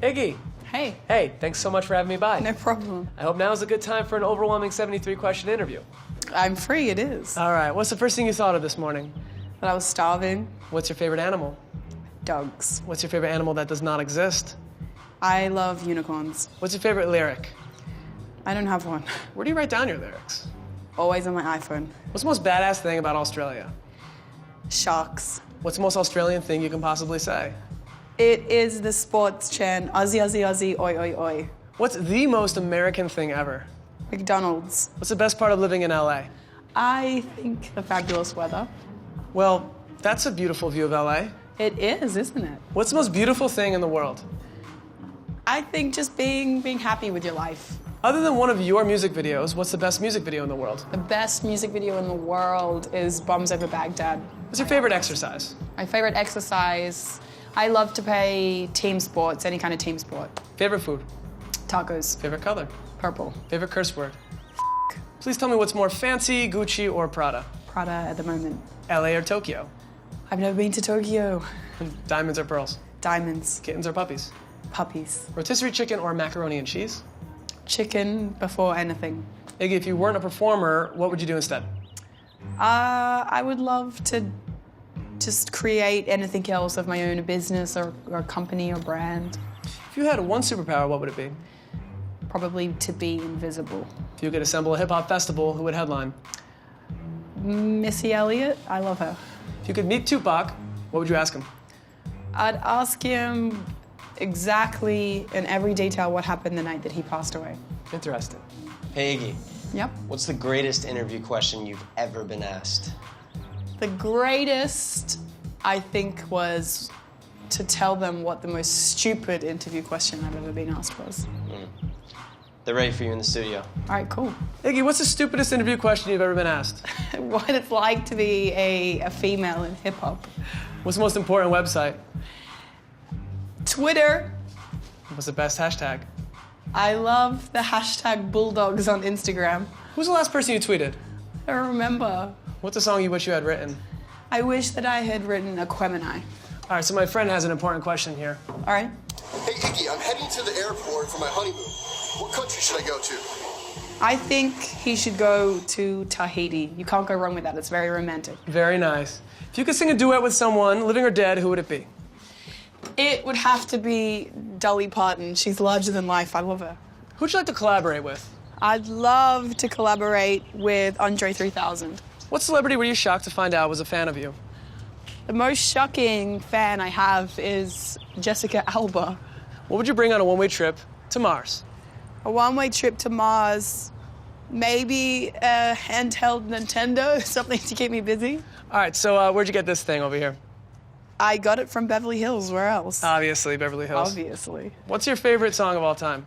Iggy. Hey. Hey, thanks so much for having me by. No problem. I hope now is a good time for an overwhelming 73-question interview. I'm free, it is. All right, what's the first thing you thought of this morning? But I was starving. What's your favorite animal? Dogs. What's your favorite animal that does not exist? I love unicorns. What's your favorite lyric? I don't have one. Where do you write down your lyrics? Always on my iPhone. What's the most badass thing about Australia? Sharks. What's the most Australian thing you can possibly say? It is the sports chant, Aussie, Aussie, Aussie, oi, oi, oi. What's the most American thing ever? McDonald's. What's the best part of living in LA? I think the fabulous weather. Well, that's a beautiful view of LA. It is, isn't it? What's the most beautiful thing in the world? I think just being happy with your life. Other than one of your music videos, what's the best music video in the world? The best music video in the world is Bombs Over Baghdad. What's your favorite exercise? My favorite exercise, I love to play team sports, any kind of team sport. Favorite food? Tacos. Favorite color? Purple. Favorite curse word? Please tell me what's more fancy, Gucci or Prada? Prada at the moment. LA or Tokyo? I've never been to Tokyo. Diamonds or pearls? Diamonds. Kittens or puppies? Puppies. Rotisserie chicken or macaroni and cheese? Chicken before anything. Iggy, if you weren't a performer, what would you do instead? I would love to just create anything else of my own, a business or a company or brand. If you had one superpower, what would it be? Probably to be invisible. If you could assemble a hip-hop festival, who would headline? Missy Elliott, I love her. If you could meet Tupac, what would you ask him? I'd ask him exactly in every detail what happened the night that he passed away. Interesting. Hey, Iggy. Yep. What's the greatest interview question you've ever been asked? The greatest, I think, was to tell them what the most stupid interview question I've ever been asked was. They're ready for you in the studio. All right, cool. Iggy, what's the stupidest interview question you've ever been asked? What it's like to be a female in hip-hop. What's the most important website? Twitter. What's the best hashtag? I love the hashtag bulldogs on Instagram. Who's the last person you tweeted? I don't remember. What's a song you wish you had written? I wish that I had written Aquemini. All right, so my friend has an important question here. All right. Hey, Iggy, I'm heading to the airport for my honeymoon. What country should I go to? I think he should go to Tahiti. You can't go wrong with that. It's very romantic. Very nice. If you could sing a duet with someone, living or dead, who would it be? It would have to be Dolly Parton. She's larger than life. I love her. Who'd you like to collaborate with? I'd love to collaborate with Andre 3000. What celebrity were you shocked to find out was a fan of you? The most shocking fan I have is Jessica Alba. What would you bring on a one-way trip to Mars? A one-way trip to Mars, maybe a handheld Nintendo, something to keep me busy. All right, so where'd you get this thing over here? I got it from Beverly Hills. Where else? Obviously, Beverly Hills. Obviously. What's your favorite song of all time?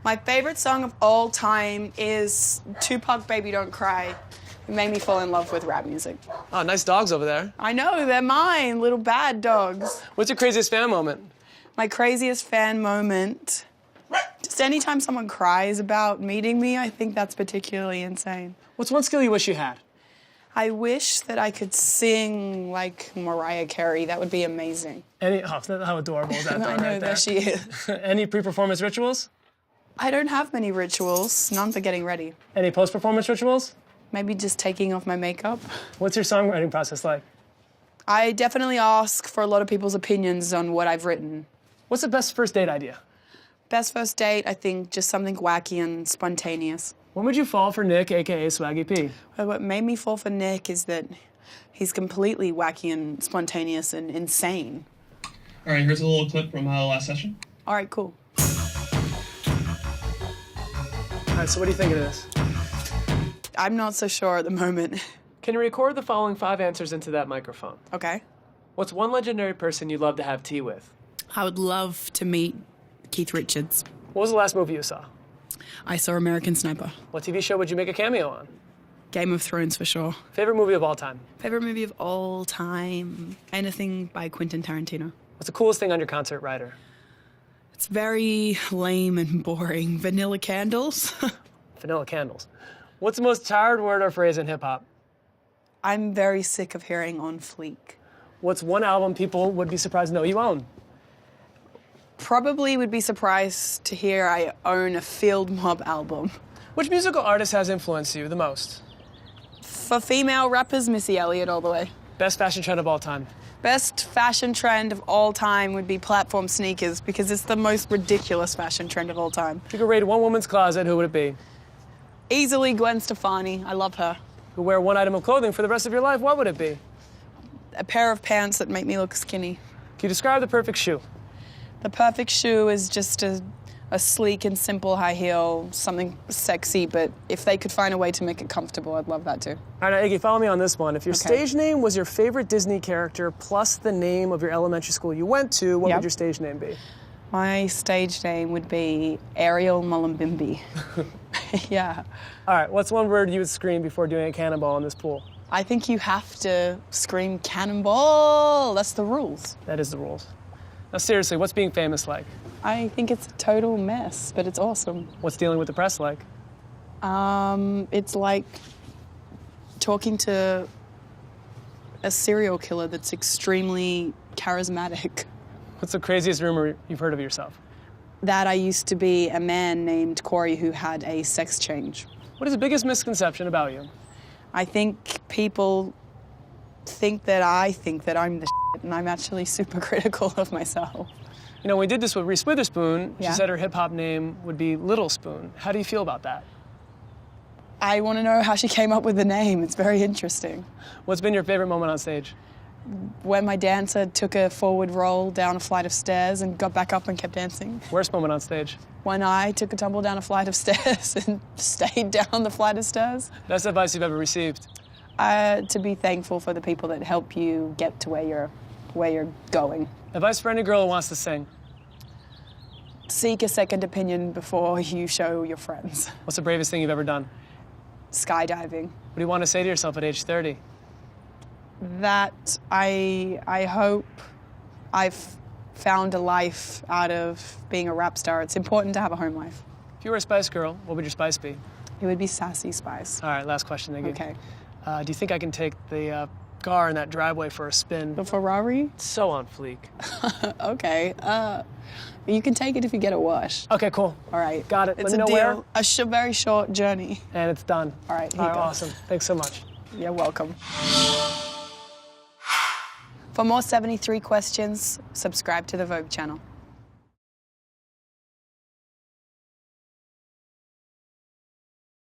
My favorite song of all time is Tupac, Baby Don't Cry. It made me fall in love with rap music. Oh, nice dogs over there. I know, they're mine, little bad dogs. What's your craziest fan moment? My craziest fan moment, just anytime someone cries about meeting me, I think that's particularly insane. What's one skill you wish you had? I wish that I could sing like Mariah Carey. That would be amazing. How adorable is that? I know, there she is. Any pre-performance rituals? I don't have many rituals, none for getting ready. Any post-performance rituals? Maybe just taking off my makeup. What's your songwriting process like? I definitely ask for a lot of people's opinions on what I've written. What's the best first date idea? Best first date, I think just something wacky and spontaneous. When would you fall for Nick, a.k.a. Swaggy P? What made me fall for Nick is that he's completely wacky and spontaneous and insane. All right, here's a little clip from the last session. All right, cool. All right, so what do you think of this? I'm not so sure at the moment. Can you record the following 5 answers into that microphone? Okay. What's one legendary person you'd love to have tea with? I would love to meet Keith Richards. What was the last movie you saw? I saw American Sniper. What TV show would you make a cameo on? Game of Thrones for sure. Favorite movie of all time? Favorite movie of all time? Anything by Quentin Tarantino. What's the coolest thing on your concert rider? It's very lame and boring. Vanilla candles. Vanilla candles. What's the most tired word or phrase in hip-hop? I'm very sick of hearing on fleek. What's one album people would be surprised to know you own? probably would be surprised to hear I own a Field Mob album. Which musical artist has influenced you the most? For female rappers, Missy Elliott all the way. Best fashion trend of all time? Best fashion trend of all time would be platform sneakers because it's the most ridiculous fashion trend of all time. If you could raid one woman's closet, who would it be? Easily Gwen Stefani. I love her. You could wear one item of clothing for the rest of your life, what would it be? A pair of pants that make me look skinny. Can you describe the perfect shoe? The perfect shoe is just a sleek and simple high heel, something sexy, but if they could find a way to make it comfortable, I'd love that too. All right, now, Iggy, follow me on this one. If your Okay. stage name was your favorite Disney character plus the name of your elementary school you went to, what Yep. would your stage name be? My stage name would be Ariel Mullumbimby. Yeah. All right, what's one word you would scream before doing a cannonball in this pool? I think you have to scream Cannonball. That's the rules. That is the rules. Now, seriously, what's being famous like? I think it's a total mess, but it's awesome. What's dealing with the press like? It's like talking to a serial killer that's extremely charismatic. What's the craziest rumor you've heard of yourself? That I used to be a man named Corey who had a sex change. What is the biggest misconception about you? I think people think that I'm the shit, and I'm actually super critical of myself. You know, when we did this with Reese Witherspoon, Yeah. she said her hip-hop name would be Little Spoon. How do you feel about that? I want to know how she came up with the name. It's very interesting. What's been your favorite moment on stage? When my dancer took a forward roll down a flight of stairs and got back up and kept dancing. Worst moment on stage? When I took a tumble down a flight of stairs and stayed down the flight of stairs. Best advice you've ever received? To be thankful for the people that help you get to where you're going. Advice for any girl who wants to sing? Seek a second opinion before you show your friends. What's the bravest thing you've ever done? Skydiving. What do you want to say to yourself at age 30? That I hope I've found a life out of being a rap star. It's important to have a home life. If you were a Spice Girl, what would your spice be? It would be Sassy Spice. All right, last question, Iggy. Okay. Do you think I can take the car in that driveway for a spin? The Ferrari? So on fleek. Okay. You can take it if you get a wash. Okay, cool. All right. Got it. It's Let me a know deal. where. A very short journey. And it's done. All right, here All you right, go. awesome. Thanks so much. You're welcome. For more 73 questions, subscribe to the Vogue channel.